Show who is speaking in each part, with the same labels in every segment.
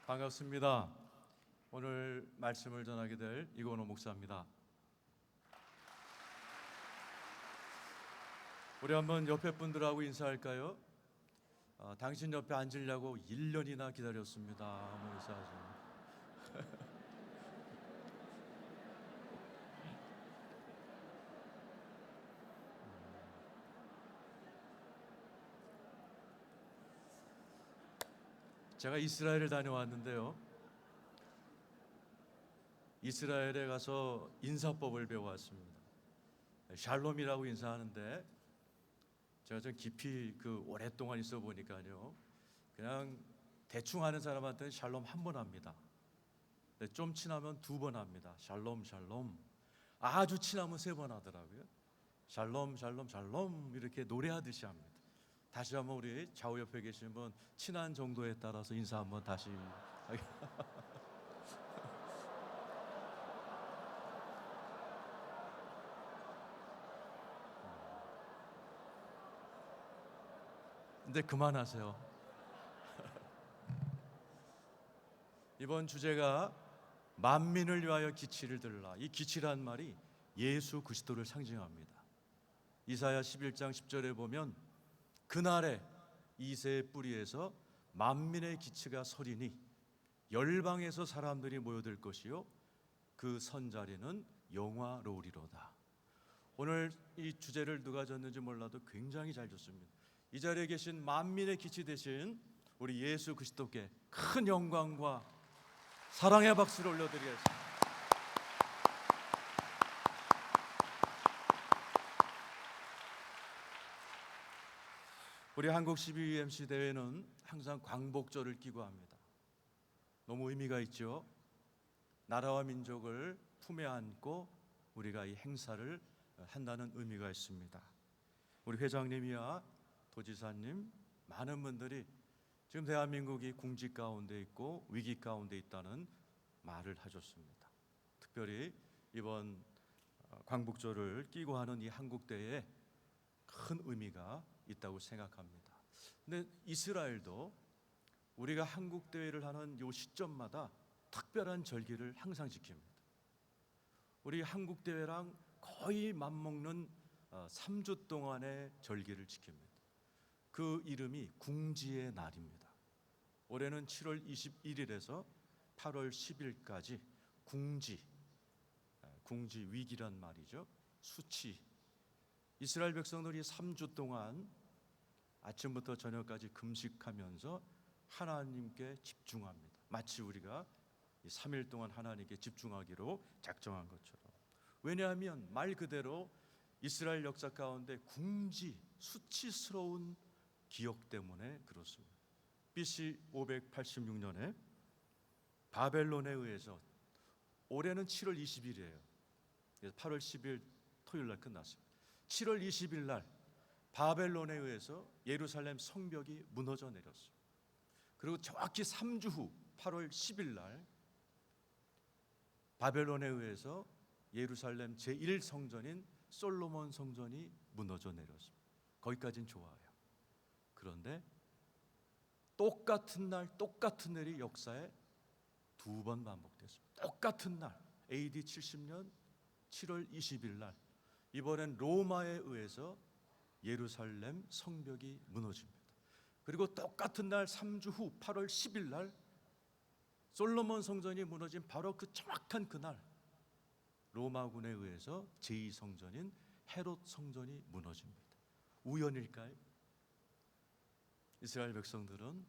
Speaker 1: 반갑습니다. 오늘 말씀을 전하게 될 이건호 목사입니다. 우리 한번 옆에 분들하고 인사할까요? 당신 옆에 앉으려고 1년이나 기다렸습니다. 한번 인사하세요. 제가 이스라엘을 다녀왔는데요. 이스라엘에 가서 인사법을 배워왔습니다. 샬롬이라고 인사하는데 제가 좀 깊이 오랫동안 있어 보니까요, 그냥 대충 하는 사람한테는 샬롬 한 번 합니다. 근데 좀 친하면 2번 합니다. 샬롬 샬롬. 아주 친하면 3번 하더라고요. 샬롬 샬롬 샬롬 이렇게 노래하듯이 합니다. 다시 한번 우리 좌우 옆에 계신 분 친한 정도에 따라서 인사 한번 다시. 근데 그만하세요. 이번 주제가 만민을 위하여 기치를 들라. 이 기치란 말이 예수 그리스도를 상징합니다. 이사야 11장 10절에 보면 그날에 이새의 뿌리에서 만민의 기치가 서리니 열방에서 사람들이 모여들 것이요 그 선자리는 영화로우리로다. 오늘 이 주제를 누가 졌는지 몰라도 굉장히 잘 줬습니다. 이 자리에 계신 만민의 기치 되신 우리 예수 그리스도께 큰 영광과 사랑의 박수를 올려드리겠습니다. 우리 한국 12UMC 대회는 항상 광복절을 끼고 합니다. 너무 의미가 있죠. 나라와 민족을 품에 안고 우리가 이 행사를 한다는 의미가 있습니다. 우리 회장님이야 도지사님, 많은 분들이 지금 대한민국이 궁지 가운데 있고 위기 가운데 있다는 말을 하셨습니다. 특별히 이번 광복절을 끼고 하는 이 한국대회에 큰 의미가 있다고 생각합니다. 근데 이스라엘도 우리가 한국대회를 하는 이 시점마다 특별한 절기를 항상 지킵니다. 우리 한국대회랑 거의 맞먹는 3주 동안의 절기를 지킵니다. 그 이름이 궁지의 날입니다. 올해는 7월 21일에서 8월 10일까지 궁지 위기란 말이죠. 수치. 이스라엘 백성들이 3주 동안 아침부터 저녁까지 금식하면서 하나님께 집중합니다. 마치 우리가 3일 동안 하나님께 집중하기로 작정한 것처럼. 왜냐하면 말 그대로 이스라엘 역사 가운데 궁지, 수치스러운 기억 때문에 그렇습니다. BC 586년에 바벨론에 의해서, 올해는 7월 20일이에요. 8월 10일 토요일 날 끝났습니다. 7월 20일 날 바벨론에 의해서 예루살렘 성벽이 무너져 내렸어요. 그리고 정확히 3주 후 8월 10일 날 바벨론에 의해서 예루살렘 제1성전인 솔로몬 성전이 무너져 내렸습니다. 거기까지는 좋아요. 그런데 똑같은 날 똑같은 일이 역사에 2번 반복됐습니다. 똑같은 날 AD 70년 7월 20일 날 이번엔 로마에 의해서 예루살렘 성벽이 무너집니다. 그리고 똑같은 날 3주 후 8월 10일 날 솔로몬 성전이 무너진 바로 그 정확한 그날 로마군에 의해서 제2성전인 헤롯 성전이 무너집니다. 우연일까요? 이스라엘 백성들은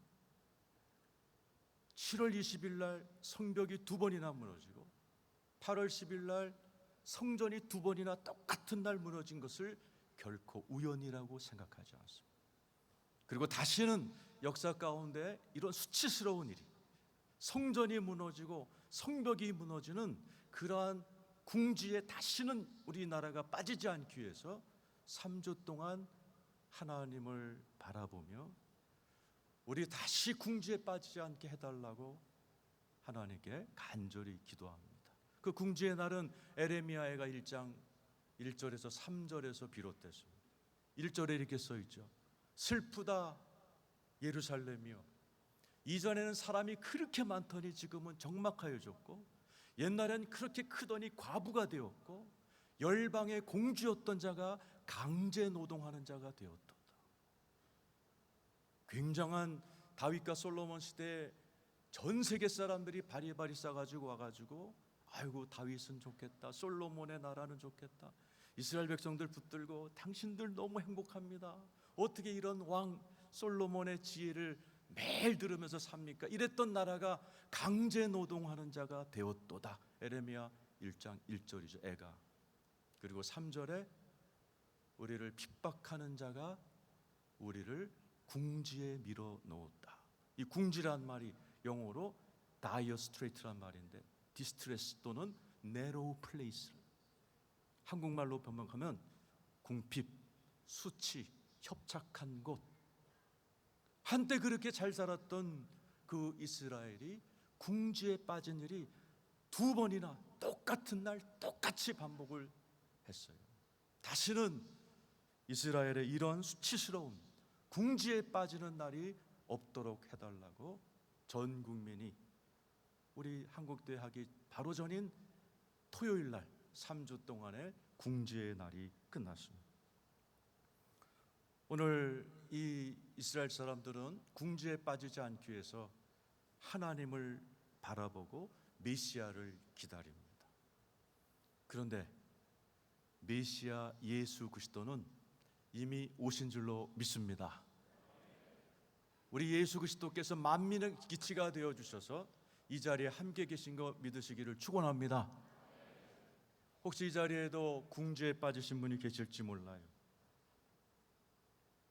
Speaker 1: 7월 20일 날 성벽이 2번이나 무너지고 8월 10일 날 성전이 2번이나 똑같은 날 무너진 것을 결코 우연이라고 생각하지 않습니다. 그리고 다시는 역사 가운데 이런 수치스러운 일이, 성전이 무너지고 성벽이 무너지는 그러한 궁지에 다시는 우리나라가 빠지지 않기 위해서 3주 동안 하나님을 바라보며 우리 다시 궁지에 빠지지 않게 해달라고 하나님께 간절히 기도합니다. 그 궁지의 날은 에레미야가 1장 1절에서 3절에서 비롯됐습니다. 1절에 이렇게 써 있죠. 슬프다 예루살렘이여, 이전에는 사람이 그렇게 많더니 지금은 적막하여졌고, 옛날엔 그렇게 크더니 과부가 되었고, 열방의 공주였던 자가 강제 노동하는 자가 되었도다. 굉장한 다윗과 솔로몬 시대에 전 세계 사람들이 바리바리 싸가지고 와가지고, 아이고 다윗은 좋겠다, 솔로몬의 나라는 좋겠다, 이스라엘 백성들 붙들고 당신들 너무 행복합니다, 어떻게 이런 왕 솔로몬의 지혜를 매일 들으면서 삽니까? 이랬던 나라가 강제 노동하는 자가 되었도다. 에레미야 1장 1절이죠. 애가. 그리고 3절에 우리를 핍박하는 자가 우리를 궁지에 밀어 놓았다. 이 궁지란 말이 영어로 dire strait란 말인데, distress 또는 narrow place, 한국말로 번역하면 궁핍, 수치, 협착한 곳. 한때 그렇게 잘 살았던 그 이스라엘이 궁지에 빠진 일이 두 번이나 똑같은 날 똑같이 반복을 했어요. 다시는 이스라엘의 이런 수치스러운 궁지에 빠지는 날이 없도록 해달라고 전 국민이 우리 한국교회 하기 바로 전인 토요일 날 3주 동안의 궁지의 날이 끝났습니다. 오늘 이 이스라엘 사람들은 궁지에 빠지지 않기 위해서 하나님을 바라보고 메시아를 기다립니다. 그런데 메시아 예수 그리스도는 이미 오신 줄로 믿습니다. 우리 예수 그리스도께서 만민의 기치가 되어 주셔서 이 자리에 함께 계신 거 믿으시기를 축원합니다. 혹시 이 자리에도 궁지에 빠지신 분이 계실지 몰라요.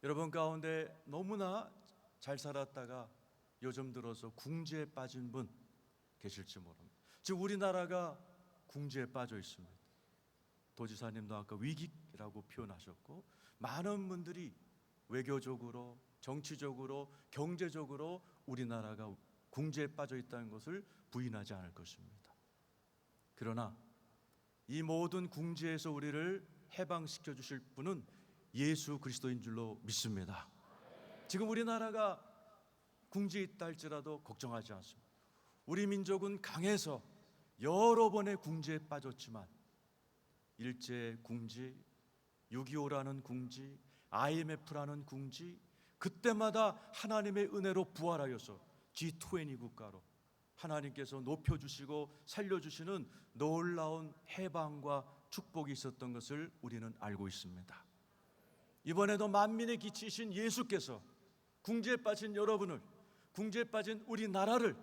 Speaker 1: 여러분 가운데 너무나 잘 살았다가 요즘 들어서 궁지에 빠진 분 계실지 모릅니다. 지금 우리나라가 궁지에 빠져 있습니다. 도지사님도 아까 위기라고 표현하셨고, 많은 분들이 외교적으로, 정치적으로, 경제적으로 우리나라가 궁지에 빠져 있다는 것을 부인하지 않을 것입니다. 그러나 이 모든 궁지에서 우리를 해방시켜 주실 분은 예수 그리스도인 줄로 믿습니다. 지금 우리나라가 궁지에 있다 할지라도 걱정하지 않습니다. 우리 민족은 강해서 여러 번의 궁지에 빠졌지만, 일제 궁지, 6.25라는 궁지, IMF라는 궁지, 그때마다 하나님의 은혜로 부활하여서 G20 국가로 하나님께서 높여주시고 살려주시는 놀라운 해방과 축복이 있었던 것을 우리는 알고 있습니다. 이번에도 만민의 기치이신 예수께서 궁지에 빠진 여러분을, 궁지에 빠진 우리나라를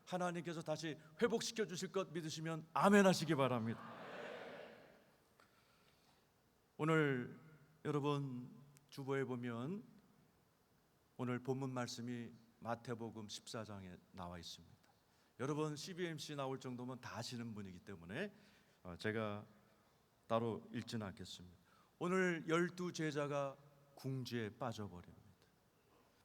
Speaker 1: 하나님께서 다시 회복시켜 주실 것 믿으시면 아멘 하시기 바랍니다. 오늘 여러분 주보에 보면 오늘 본문 말씀이 마태복음 14장에 나와 있습니다. 여러분 CBMC 나올 정도면 다 아시는 분이기 때문에 제가 따로 읽지는 않겠습니다. 오늘 12제자가 궁지에 빠져버립니다.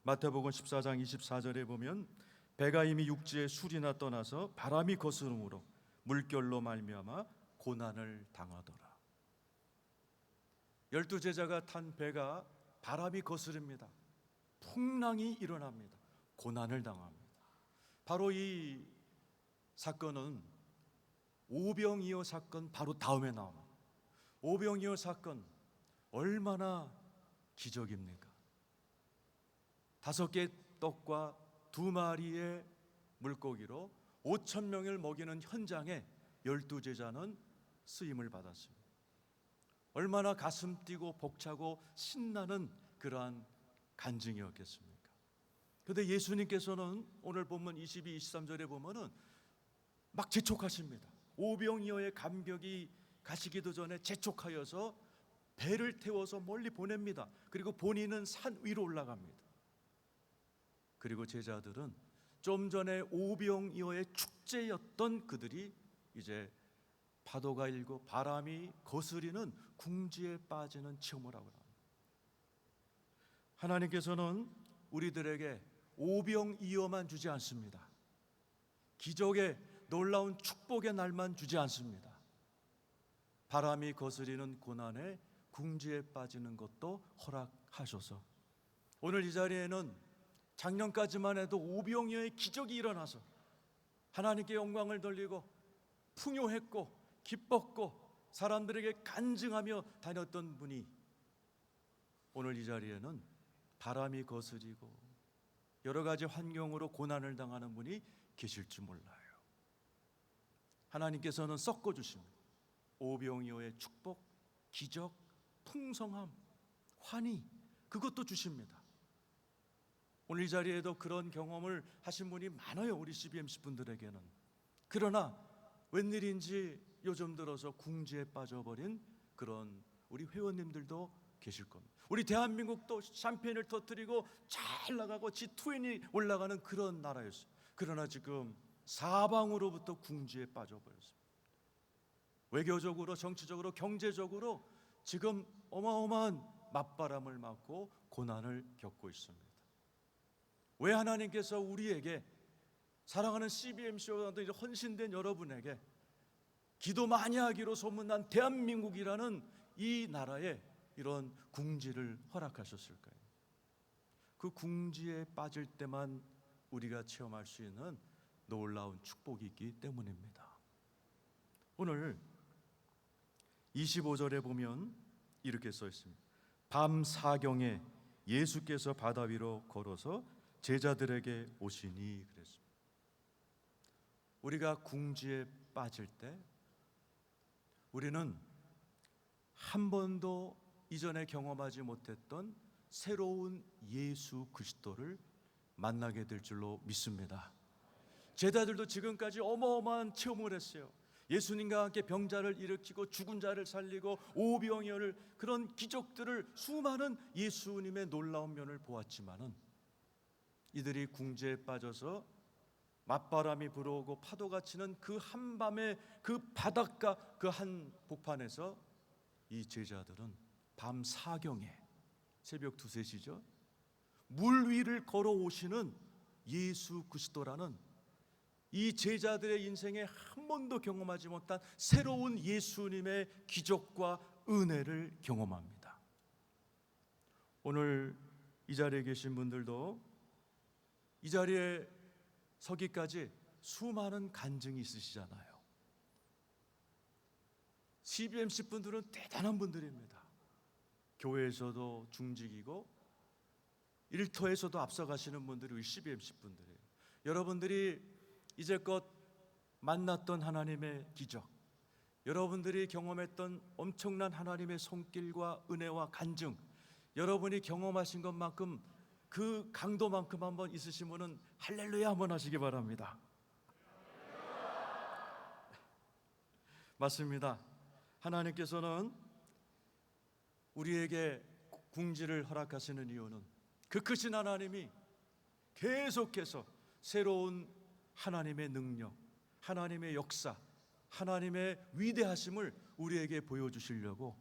Speaker 1: 마태복음 14장 24절에 보면 배가 이미 육지에 술이나 떠나서 바람이 거스름으로 물결로 말미암아 고난을 당하더라. 12제자가 탄 배가 바람이 거스릅니다. 풍랑이 일어납니다. 고난을 당합니다. 바로 이 사건은 오병이어 사건 바로 다음에 나옵니다. 오병이어 사건 얼마나 기적입니까? 5개 떡과 2마리의 물고기로 5,000명을 먹이는 현장에 12제자는 쓰임을 받았습니다. 얼마나 가슴 뛰고 벅차고 신나는 그러한 간증이었겠습니까? 그런데 예수님께서는 오늘 본문 22, 23절에 보면은 막 재촉하십니다. 오병이어의 감격이 가시기도 전에 재촉하여서 배를 태워서 멀리 보냅니다. 그리고 본인은 산 위로 올라갑니다. 그리고 제자들은 좀 전에 오병이어의 축제였던 그들이 이제 파도가 일고 바람이 거스리는 궁지에 빠지는 체험을 하고 합니다. 하나님께서는 우리들에게 오병이어만 주지 않습니다. 기적의 놀라운 축복의 날만 주지 않습니다. 바람이 거스리는 고난에 궁지에 빠지는 것도 허락하셔서 오늘 이 자리에는 작년까지만 해도 오병이어의 기적이 일어나서 하나님께 영광을 돌리고 풍요했고 기뻤고 사람들에게 간증하며 다녔던 분이 오늘 이 자리에는 바람이 거스리고 여러 가지 환경으로 고난을 당하는 분이 계실지 몰라요. 하나님께서는 섞어주십니다. 오병이어의 축복, 기적, 풍성함, 환희, 그것도 주십니다. 오늘 이 자리에도 그런 경험을 하신 분이 많아요, 우리 CBMC 분들에게는. 그러나 웬일인지 요즘 들어서 궁지에 빠져버린 그런 우리 회원님들도 계실 겁니다. 우리 대한민국도 샴페인을 터뜨리고 잘 나가고 G20이 올라가는 그런 나라였어요. 그러나 지금 사방으로부터 궁지에 빠져버렸습니다. 외교적으로, 정치적으로, 경제적으로 지금 어마어마한 맞바람을 맞고 고난을 겪고 있습니다. 왜 하나님께서 우리에게, 사랑하는 CBMC와 헌신된 여러분에게, 기도 많이 하기로 소문난 대한민국이라는 이 나라에 이런 궁지를 허락하셨을까요? 그 궁지에 빠질 때만 우리가 체험할 수 있는 놀라운 축복이 있기 때문입니다. 오늘 25절에 보면 이렇게 써 있습니다. 밤 사경에 예수께서 바다 위로 걸어서 제자들에게 오시니 그랬습니다. 우리가 궁지에 빠질 때 우리는 한 번도 이전에 경험하지 못했던 새로운 예수 그리스도를 만나게 될 줄로 믿습니다. 제자들도 지금까지 어마어마한 체험을 했어요. 예수님과 함께 병자를 일으키고 죽은 자를 살리고 오병이어를, 그런 기적들을, 수많은 예수님의 놀라운 면을 보았지만은 이들이 궁지에 빠져서 맞바람이 불어오고 파도가 치는 그 한밤의 그 바닷가 그 한 복판에서 이 제자들은 밤 사경에, 새벽 2, 3시죠, 물 위를 걸어오시는 예수 그리스도라는 이 제자들의 인생에 한 번도 경험하지 못한 새로운 예수님의 기적과 은혜를 경험합니다. 오늘 이 자리에 계신 분들도 이 자리에 서기까지 수많은 간증이 있으시잖아요. CBMC 분들은 대단한 분들입니다. 교회에서도 중직이고 일터에서도 앞서가시는 분들이 우리 CBMC 분들이에요. 여러분들이 이제껏 만났던 하나님의 기적, 여러분들이 경험했던 엄청난 하나님의 손길과 은혜와 간증, 여러분이 경험하신 것만큼 그 강도만큼 한번 있으신 분은 할렐루야 한번 하시기 바랍니다. 맞습니다. 하나님께서는 우리에게 궁지를 허락하시는 이유는 그 크신 하나님이 계속해서 새로운 하나님의 능력, 하나님의 역사, 하나님의 위대하심을 우리에게 보여주시려고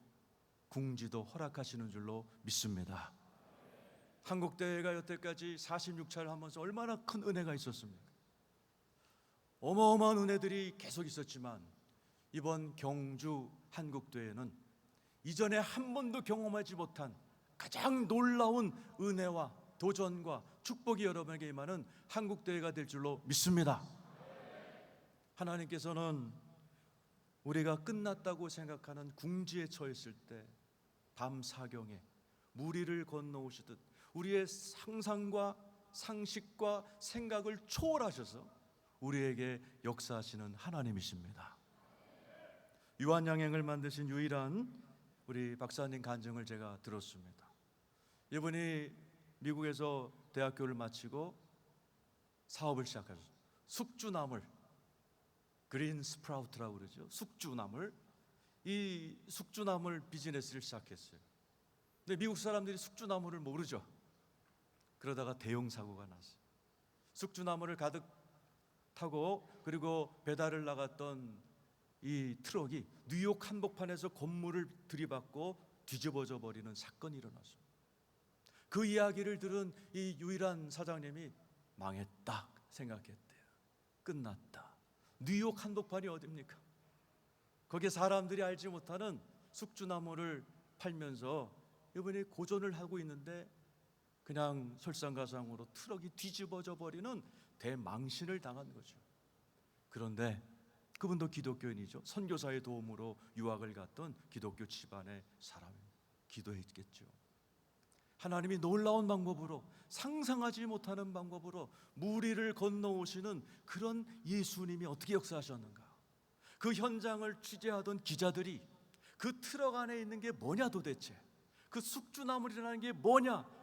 Speaker 1: 궁지도 허락하시는 줄로 믿습니다. 한국대회가 여태까지 46차를 하면서 얼마나 큰 은혜가 있었습니까? 어마어마한 은혜들이 계속 있었지만 이번 경주 한국대회는 이전에 한 번도 경험하지 못한 가장 놀라운 은혜와 도전과 축복이 여러분에게 임하는 한국대회가 될 줄로 믿습니다. 하나님께서는 우리가 끝났다고 생각하는 궁지에 처했을 때 밤 사경에 무리를 건너오시듯 우리의 상상과 상식과 생각을 초월하셔서 우리에게 역사하시는 하나님이십니다. 유한양행을 만드신 유일한 우리 박사님 간증을 제가 들었습니다. 이분이 미국에서 대학교를 마치고 사업을 시작하셨어요. 숙주나물, 그린 스프라우트라고 그러죠. 숙주나물, 이 숙주나물 비즈니스를 시작했어요. 근데 미국 사람들이 숙주나물을 모르죠. 그러다가 대형 사고가 났어요. 숙주나물을 가득 타고 그리고 배달을 나갔던 이 트럭이 뉴욕 한복판에서 건물을 들이받고 뒤집어져 버리는 사건이 일어났어요. 그 이야기를 들은 이 유일한 사장님이 망했다 생각했대요. 끝났다. 뉴욕 한복판이 어딥니까? 거기에 사람들이 알지 못하는 숙주나물을 팔면서 이분이 고전을 하고 있는데 그냥 설상가상으로 트럭이 뒤집어져 버리는 대망신을 당한 거죠. 그런데 그분도 기독교인이죠. 선교사의 도움으로 유학을 갔던 기독교 집안의 사람입니다. 기도했겠죠. 하나님이 놀라운 방법으로, 상상하지 못하는 방법으로 무리를 건너오시는 그런 예수님이 어떻게 역사하셨는가. 그 현장을 취재하던 기자들이 그 트럭 안에 있는 게 뭐냐, 도대체 그 숙주나물이라는 게 뭐냐,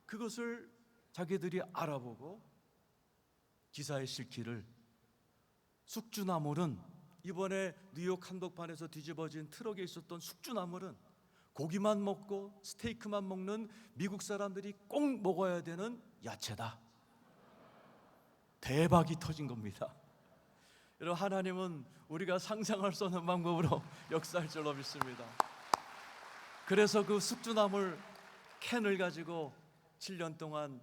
Speaker 1: 그것을 자기들이 알아보고 기사에 실기를, 숙주나물은, 이번에 뉴욕 한복판에서 뒤집어진 트럭에 있었던 숙주나물은 고기만 먹고 스테이크만 먹는 미국 사람들이 꼭 먹어야 되는 야채다. 대박이 터진 겁니다. 여러분, 하나님은 우리가 상상할 수 없는 방법으로 역사할 줄로 믿습니다. 그래서 그 숙주나물 캔을 가지고 7년 동안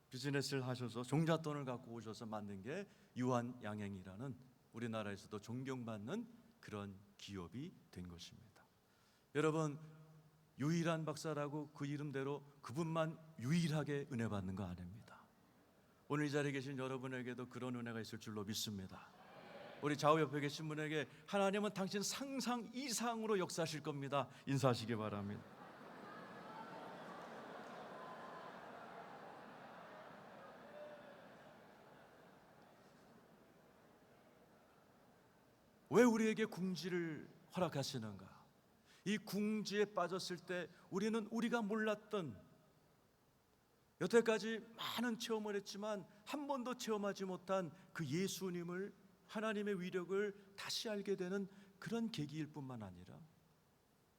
Speaker 1: 비즈니스를 하셔서 종잣돈을 갖고 오셔서 만든 게 유한양행이라는 우리나라에서도 존경받는 그런 기업이 된 것입니다. 여러분, 유일한 박사라고 그 이름대로 그분만 유일하게 은혜 받는 거 아닙니다. 오늘 이 자리에 계신 여러분에게도 그런 은혜가 있을 줄로 믿습니다. 우리 좌우 옆에 계신 분에게 하나님은 당신 상상 이상으로 역사하실 겁니다. 인사하시기 바랍니다. 왜 우리에게 궁지를 허락하시는가? 이 궁지에 빠졌을 때 우리는 우리가 몰랐던, 여태까지 많은 체험을 했지만 한 번도 체험하지 못한 그 예수님을, 하나님의 위력을 다시 알게 되는 그런 계기일 뿐만 아니라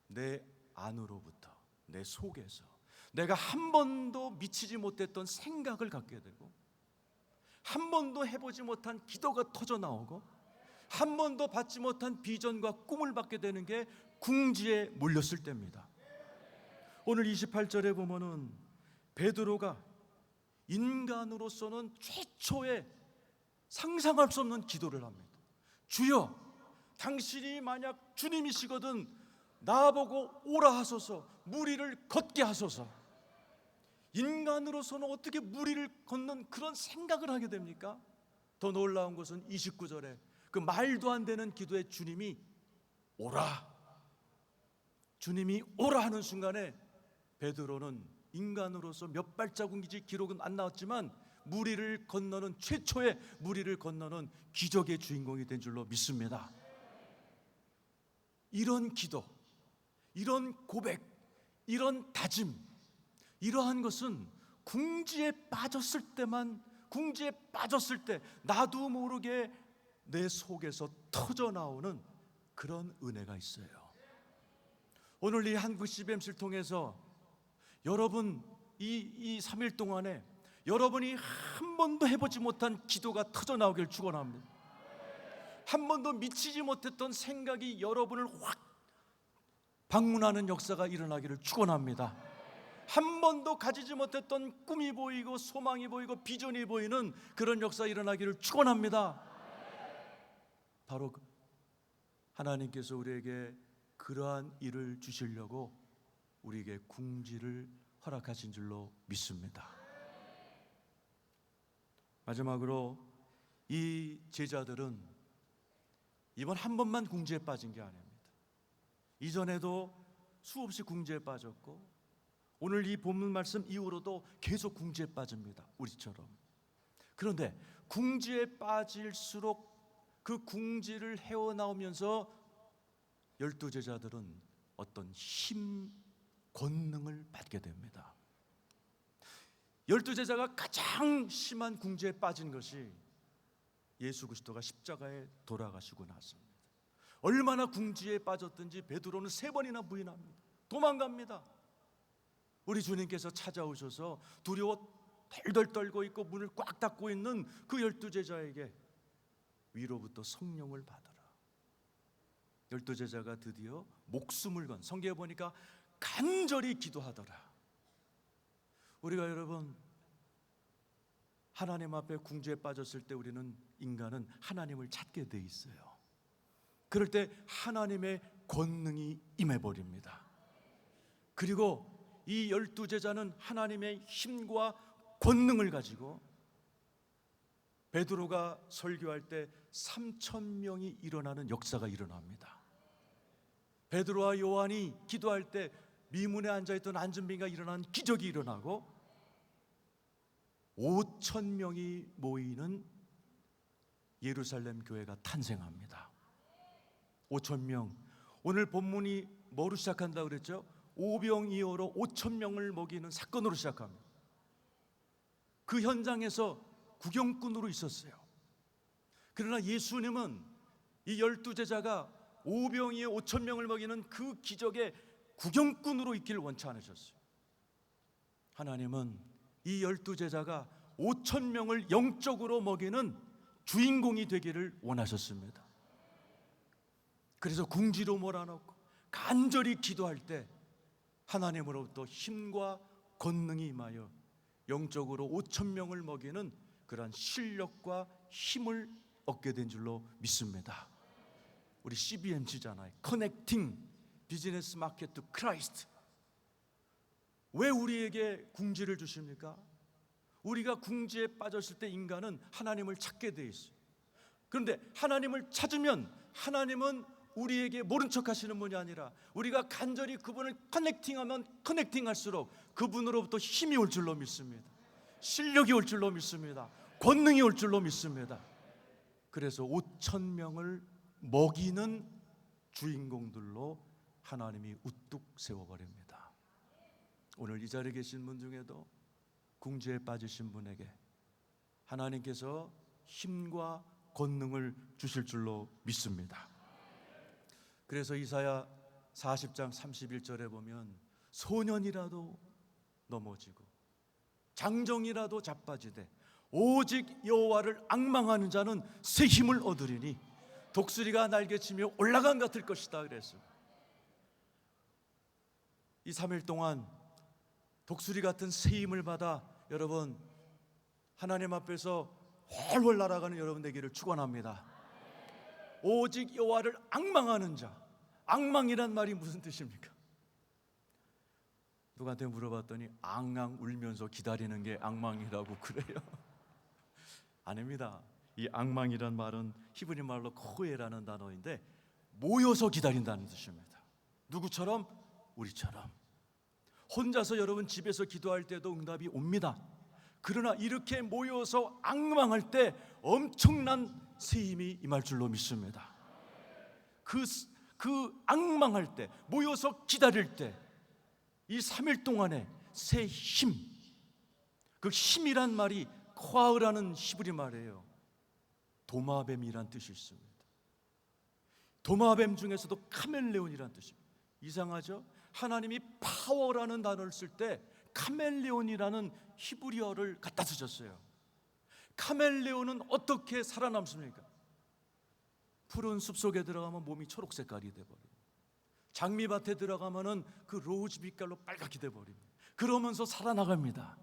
Speaker 1: 내 안으로부터, 내 속에서 내가 한 번도 미치지 못했던 생각을 갖게 되고, 한 번도 해보지 못한 기도가 터져 나오고, 한 번도 받지 못한 비전과 꿈을 받게 되는 게 궁지에 몰렸을 때입니다. 오늘 28절에 보면은 베드로가 인간으로서는 최초의 상상할 수 없는 기도를 합니다. 주여, 당신이 만약 주님이시거든 나보고 오라 하소서, 무리를 걷게 하소서. 인간으로서는 어떻게 무리를 걷는 그런 생각을 하게 됩니까? 더 놀라운 것은 29절에 그 말도 안 되는 기도에 주님이 오라, 주님이 오라 하는 순간에 베드로는 인간으로서 몇 발자국인지 기록은 안 나왔지만 무리를 건너는, 최초의 무리를 건너는 기적의 주인공이 된 줄로 믿습니다. 이런 기도, 이런 고백, 이런 다짐, 이러한 것은 궁지에 빠졌을 때만, 궁지에 빠졌을 때 나도 모르게 내 속에서 터져 나오는 그런 은혜가 있어요. 오늘 이 한국 CBMC를 통해서 여러분 이 3일 동안에 여러분이 한 번도 해보지 못한 기도가 터져 나오길 축원합니다. 한 번도 미치지 못했던 생각이 여러분을 확 방문하는 역사가 일어나기를 축원합니다. 한 번도 가지지 못했던 꿈이 보이고 소망이 보이고 비전이 보이는 그런 역사 일어나기를 축원합니다. 바로 하나님께서 우리에게 그러한 일을 주시려고 우리에게 궁지를 허락하신 줄로 믿습니다. 마지막으로 이 제자들은 이번 한 번만 궁지에 빠진 게 아닙니다. 이전에도 수없이 궁지에 빠졌고 오늘 이 본문 말씀 이후로도 계속 궁지에 빠집니다. 우리처럼. 그런데 궁지에 빠질수록 그 궁지를 헤어나오면서 12제자들은 어떤 힘, 권능을 받게 됩니다. 12제자가 가장 심한 궁지에 빠진 것이 예수 그리스도가 십자가에 돌아가시고 나서입니다. 얼마나 궁지에 빠졌든지 베드로는 3번이나 부인합니다. 도망갑니다. 우리 주님께서 찾아오셔서 두려워 덜덜 떨고 있고 문을 꽉 닫고 있는 그 12제자에게 위로부터 성령을 받아라. 12제자가 드디어 목숨을 건, 성경에 보니까 간절히 기도하더라. 우리가 여러분 하나님 앞에 궁지에 빠졌을 때 우리는, 인간은 하나님을 찾게 돼 있어요. 그럴 때 하나님의 권능이 임해버립니다. 그리고 이 12제자는 하나님의 힘과 권능을 가지고 베드로가 설교할 때 3,000명이 일어나는 역사가 일어납니다. 베드로와 요한이 기도할 때 미문에 앉아있던 안전병이가 일어나는 기적이 일어나고 5,000명이 모이는 예루살렘 교회가 탄생합니다. 5,000명. 오늘 본문이 뭐로 시작한다고 그랬죠? 오병이어로 5,000명을 먹이는 사건으로 시작합니다. 그 현장에서 구경꾼으로 있었어요. 그러나 예수님은 이 12제자가 오병이어 5,000명을 먹이는 그 기적의 구경꾼으로 있기를 원치 않으셨어요. 하나님은 이 12제자가 5,000명을 영적으로 먹이는 주인공이 되기를 원하셨습니다. 그래서 궁지로 몰아넣고 간절히 기도할 때 하나님으로부터 힘과 권능이 임하여 영적으로 5,000명을 먹이는 그러한 실력과 힘을 얻게 된 줄로 믿습니다. 우리 CBMC잖아요. Connecting Business Market to Christ. 왜 우리에게 궁지를 주십니까? 우리가 궁지에 빠졌을 때 인간은 하나님을 찾게 돼 있어요. 그런데 하나님을 찾으면 하나님은 우리에게 모른 척 하시는 분이 아니라 우리가 간절히 그분을 커넥팅하면 커넥팅할수록 그분으로부터 힘이 올 줄로 믿습니다. 실력이 올 줄로 믿습니다. 권능이 올 줄로 믿습니다. 그래서 5,000명을 먹이는 주인공들로 하나님이 우뚝 세워버립니다. 오늘 이 자리에 계신 분 중에도 궁지에 빠지신 분에게 하나님께서 힘과 권능을 주실 줄로 믿습니다. 그래서 이사야 40장 31절에 보면 소년이라도 넘어지고 장정이라도 자빠지되 오직 여호와를 앙망하는 자는 새 힘을 얻으리니 독수리가 날개치며 올라간 같을 것이다 그랬어요. 이 3일 동안 독수리 같은 새 힘을 받아 여러분 하나님 앞에서 훨훨 날아가는 여러분 되기를 축원합니다. 오직 여호와를 앙망하는 자. 앙망이란 말이 무슨 뜻입니까? 누구한테 물어봤더니 앙앙 울면서 기다리는 게 앙망이라고 그래요. 아닙니다. 이 앙망이란 말은 히브리 말로 코에라는 단어인데 모여서 기다린다는 뜻입니다. 누구처럼? 우리처럼. 혼자서 여러분 집에서 기도할 때도 응답이 옵니다. 그러나 이렇게 모여서 앙망할 때 엄청난 새 힘이 임할 줄로 믿습니다. 그 앙망할 때, 모여서 기다릴 때, 이 3일 동안에 새 힘, 그 힘이란 말이 코아우라는 히브리 말이에요. 도마뱀이란 뜻이 있습니다. 도마뱀 중에서도 카멜레온이란 뜻입니다. 이상하죠? 하나님이 파워라는 단어를 쓸 때 카멜레온이라는 히브리어를 갖다 쓰셨어요. 카멜레온은 어떻게 살아남습니까? 푸른 숲속에 들어가면 몸이 초록 색깔이 돼버립니다. 장미밭에 들어가면 그 로즈 빛깔로 빨갛게 돼버립니다. 그러면서 살아나갑니다.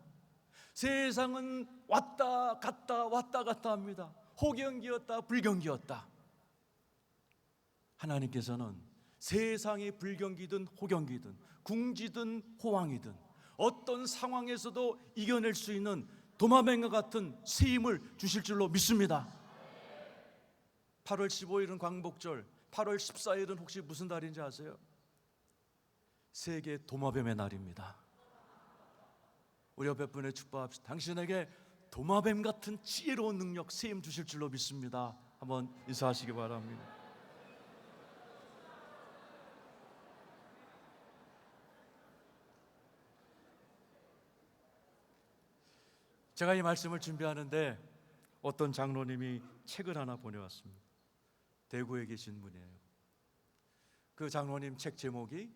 Speaker 1: 세상은 왔다 갔다 왔다 갔다 합니다. 호경기였다 불경기였다. 하나님께서는 세상이 불경기든 호경기든 궁지든 호황이든 어떤 상황에서도 이겨낼 수 있는 도마뱀과 같은 새 힘을 주실 줄로 믿습니다. 8월 15일은 광복절, 8월 14일은 혹시 무슨 달인지 아세요? 세계 도마뱀의 날입니다. 우리 옆에 분에 축복합시다. 당신에게 도마뱀 같은 지혜로운 능력, 새 힘 주실 줄로 믿습니다. 한번 인사하시기 바랍니다. 제가 이 말씀을 준비하는데 어떤 장로님이 책을 하나 보내왔습니다. 대구에 계신 분이에요. 그 장로님 책 제목이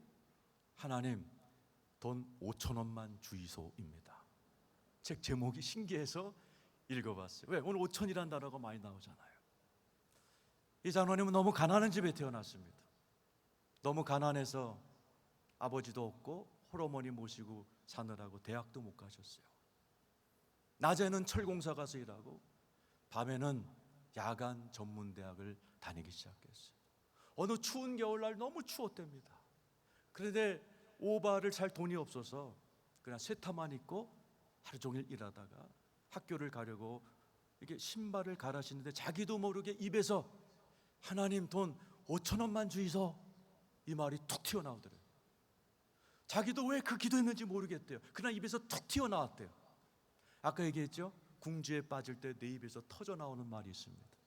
Speaker 1: 하나님 돈 5,000원만 주이소입니다. 책 제목이 신기해서 읽어봤어요. 왜? 오늘 5천이라는 단어가 많이 나오잖아요. 이 장로님은 너무 가난한 집에 태어났습니다. 너무 가난해서 아버지도 없고 홀어머니 모시고 사느라고 대학도 못 가셨어요. 낮에는 철공사 가서 일하고 밤에는 야간 전문대학을 다니기 시작했어요. 어느 추운 겨울날 너무 추웠답니다. 그런데 오바를 살 돈이 없어서 그냥 쇠타만 입고 하루 종일 일하다가 학교를 가려고 이게 신발을 갈아 신는데 자기도 모르게 입에서 하나님 돈 5,000원만 주이소, 이 말이 툭 튀어나오더래요. 자기도 왜 그 기도했는지 모르겠대요. 그냥 입에서 툭 튀어나왔대요. 아까 얘기했죠? 궁지에 빠질 때 내 입에서 터져 나오는 말이 있습니다.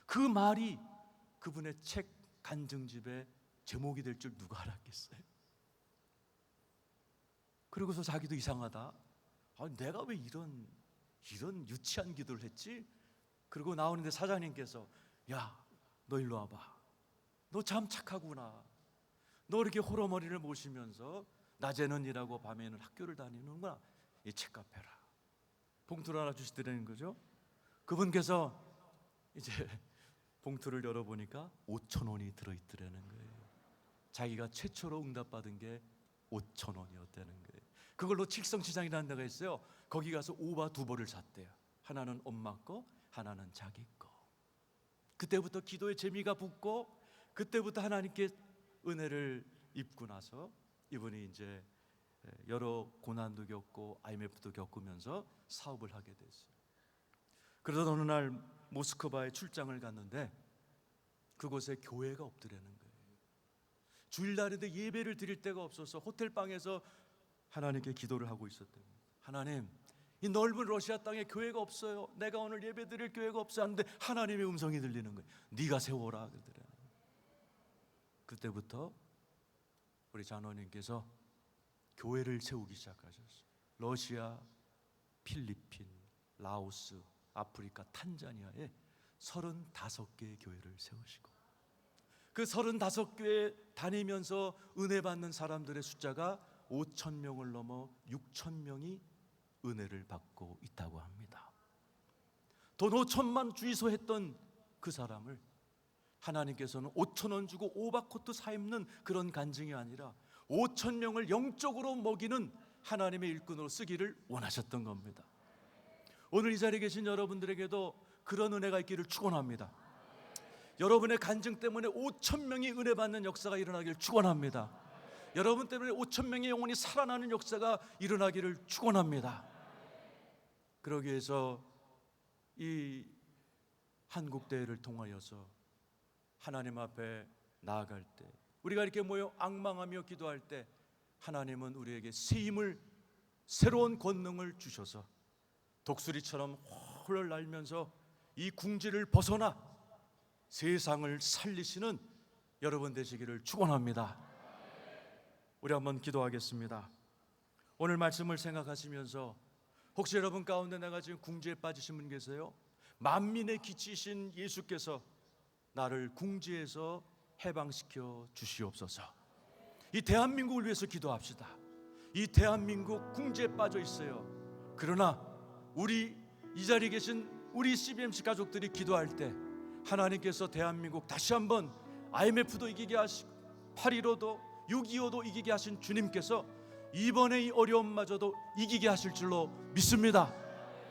Speaker 1: 그 말이 그분의 책 간증집의 제목이 될 줄 누가 알았겠어요? 그러고서 자기도 이상하다, 내가 왜 이런 유치한 기도를 했지? 그리고 나오는데 사장님께서, 야, 너 일로 와봐. 너 참 착하구나. 너 이렇게 호러머니를 모시면서 낮에는 일하고 밤에는 학교를 다니는구나. 이 책값 해라. 봉투를 하나 주시더라는 거죠. 그분께서 이제 봉투를 열어보니까 5,000원이 들어있더라는 거예요. 자기가 최초로 응답받은 게 5,000원이었다는 거예요. 그걸로 칠성시장이라는 데가 있어요. 거기 가서 오바 2벌을 샀대요. 하나는 엄마 거, 하나는 자기 거. 그때부터 기도의 재미가 붙고, 그때부터 하나님께 은혜를 입고 나서 이분이 이제 여러 고난도 겪고 IMF도 겪으면서 사업을 하게 됐어요. 그러던 어느 날 모스크바에 출장을 갔는데 그곳에 교회가 없더라는 거예요. 주일날인데 예배를 드릴 데가 없어서 호텔방에서 하나님께 기도를 하고 있었대요. 하나님, 이 넓은 러시아 땅에 교회가 없어요. 내가 오늘 예배 드릴 교회가 없어 하는데 하나님의 음성이 들리는 거예요. 네가 세워라 그러더래요. 그때부터 우리 장로님께서 교회를 세우기 시작하셨어요. 러시아, 필리핀, 라오스, 아프리카, 탄자니아에 35개의 교회를 세우시고, 그 35교회 다니면서 은혜 받는 사람들의 숫자가 5,000명을 넘어 6,000명이 은혜를 받고 있다고 합니다. 돈 5천만 주이소 했던 그 사람을 하나님께서는 5,000원 주고 오바코트 사 입는 그런 간증이 아니라 5,000명을 영적으로 먹이는 하나님의 일꾼으로 쓰기를 원하셨던 겁니다. 오늘 이 자리에 계신 여러분들에게도 그런 은혜가 있기를 축원합니다. 여러분의 간증 때문에 5,000명이 은혜 받는 역사가 일어나기를 축원합니다. 여러분 때문에 5,000명의 영혼이 살아나는 역사가 일어나기를 축원합니다. 그러기 위해서 이 한국대회를 통하여서 하나님 앞에 나아갈 때, 우리가 이렇게 모여 앙망하며 기도할 때 하나님은 우리에게 새 힘을, 새로운 권능을 주셔서 독수리처럼 홀 날면서 이 궁지를 벗어나 세상을 살리시는 여러분 되시기를 축원합니다. 우리 한번 기도하겠습니다. 오늘 말씀을 생각하시면서 혹시 여러분 가운데 내가 지금 궁지에 빠지신 분 계세요? 만민의 기치신 예수께서 나를 궁지에서 해방시켜 주시옵소서. 이 대한민국을 위해서 기도합시다. 이 대한민국 궁지에 빠져 있어요. 그러나 우리 이 자리에 계신 우리 CBMC 가족들이 기도할 때 하나님께서 대한민국 다시 한번 IMF도 이기게 하시고 8.15도 6.25도 이기게 하신 주님께서 이번에 이 어려움마저도 이기게 하실 줄로 믿습니다.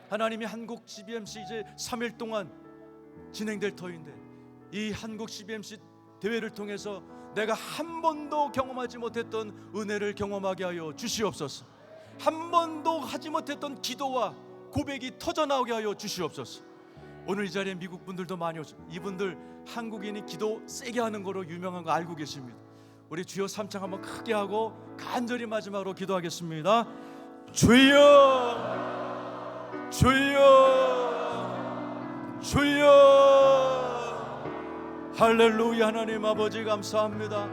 Speaker 1: 하나님이 한국 CBMC 이제 3일 동안 진행될 터인데 이 한국 CBMC 대회를 통해서 내가 한 번도 경험하지 못했던 은혜를 경험하게 하여 주시옵소서. 한 번도 하지 못했던 기도와 고백이 터져나오게 하여 주시옵소서. 오늘 이 자리에 미국 분들도 많이 오죠. 이분들 한국인이 기도 세게 하는 거로 유명한 거 알고 계십니다. 우리 주여 3창 한번 크게 하고 간절히 마지막으로 기도하겠습니다. 주여, 주여, 주여. 할렐루야. 하나님 아버지 감사합니다.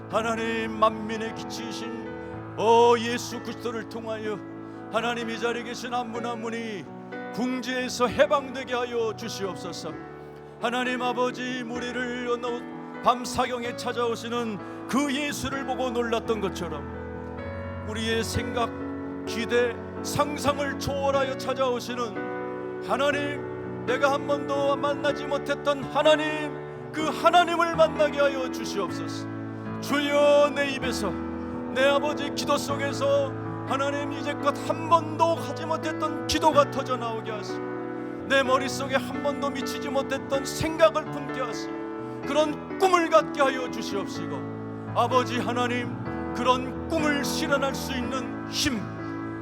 Speaker 1: 하나님 만민의 기치이신 예수 그리스도를 통하여 하나님 이 자리에 계신 한 분 한 분이 궁지에서 해방되게 하여 주시옵소서. 하나님 아버지, 우리를 밤 사경에 찾아오시는 그 예수를 보고 놀랐던 것처럼 우리의 생각, 기대, 상상을 초월하여 찾아오시는 하나님, 내가 한 번도 만나지 못했던 하나님, 그 하나님을 만나게 하여 주시옵소서. 주여, 내 입에서, 내 아버지 기도 속에서 하나님 이제껏 한 번도 하지 못했던 기도가 터져나오게 하시고, 내 머릿속에 한 번도 미치지 못했던 생각을 품게 하시고, 그런 꿈을 갖게 하여 주시옵시고, 아버지 하나님, 그런 꿈을 실현할 수 있는 힘,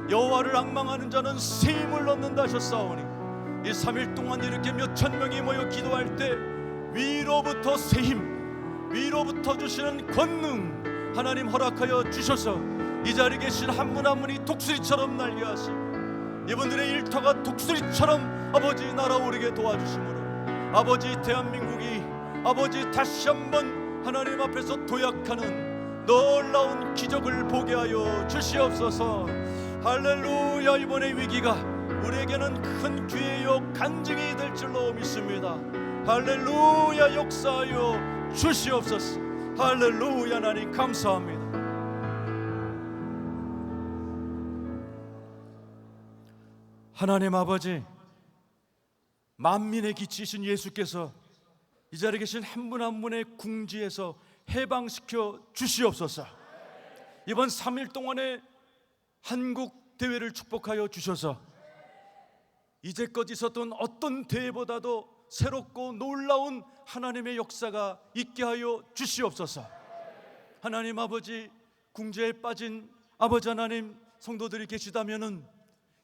Speaker 1: 여호와를 앙망하는 자는 새 힘을 얻는다 하셨사오니 이 3일 동안 이렇게 몇천 명이 모여 기도할 때 위로부터 새 힘, 위로부터 주시는 권능 하나님 허락하여 주셔서 이 자리에 계신 한 분 한 분이 독수리처럼 날려 하시고 이분들의 일터가 독수리처럼 아버지 날아오르게 도와주심으로 아버지 대한민국이 아버지 다시 한번 하나님 앞에서 도약하는 놀라운 기적을 보게 하여 주시옵소서. 할렐루야. 이번의 위기가 우리에게는 큰 기회요 간증이 될 줄로 믿습니다. 할렐루야. 역사하여 주시옵소서. 할렐루야. 하나님 감사합니다. 하나님 아버지, 만민의 기치이신 예수께서 이 자리에 계신 한 분 한 분의 궁지에서 해방시켜 주시옵소서. 이번 3일 동안에 한국 대회를 축복하여 주셔서 이제껏 있었던 어떤 대회보다도 새롭고 놀라운 하나님의 역사가 있게 하여 주시옵소서. 하나님 아버지, 궁지에 빠진 아버지 하나님 성도들이 계시다면은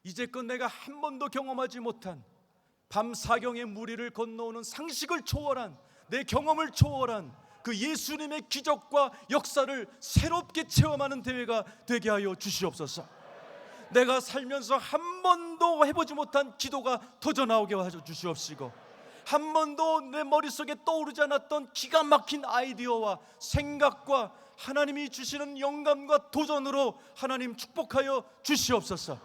Speaker 1: 이제껏 내가 한 번도 경험하지 못한 밤 사경의 무리를 건너오는 상식을 초월한 내 경험을 초월한 그 예수님의 기적과 역사를 새롭게 체험하는 대회가 되게 하여 주시옵소서. 내가 살면서 한 번도 해보지 못한 기도가 터져나오게 하여 주시옵시고 한 번도 내 머릿속에 떠오르지 않았던 기가 막힌 아이디어와 생각과 하나님이 주시는 영감과 도전으로 하나님 축복하여 주시옵소서.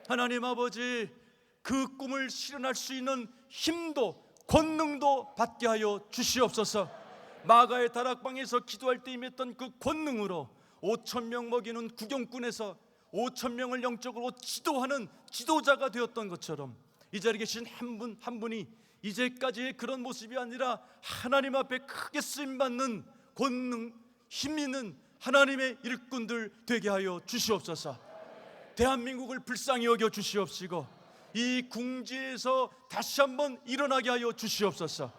Speaker 1: 하나님 아버지, 그 꿈을 실현할 수 있는 힘도 권능도 받게 하여 주시옵소서. 마가의 다락방에서 기도할 때 임했던 그 권능으로 5,000명 먹이는 구경꾼에서 5,000명을 영적으로 지도하는 지도자가 되었던 것처럼 이 자리에 계신 한 분 한 분이 이제까지의 그런 모습이 아니라 하나님 앞에 크게 쓰임받는 권능, 힘 있는 하나님의 일꾼들 되게 하여 주시옵소서. 대한민국을 불쌍히 여겨 주시옵시고 이 궁지에서 다시 한번 일어나게 하여 주시옵소서.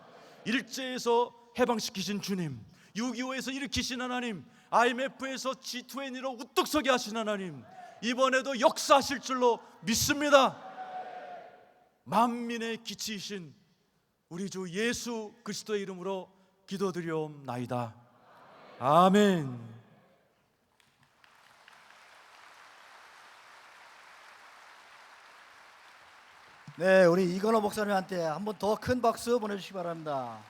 Speaker 1: 일제에서 해방시키신 주님, 6.25에서 일으키신 하나님, IMF에서 G20로 우뚝 서게 하신 하나님, 이번에도 역사하실 줄로 믿습니다. 만민의 기치이신 우리 주 예수 그리스도의 이름으로 기도드리옵나이다. 아멘.
Speaker 2: 네, 우리 이건호 목사님한테 한 번 더 큰 박수 보내주시기 바랍니다.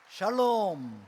Speaker 2: 샬롬.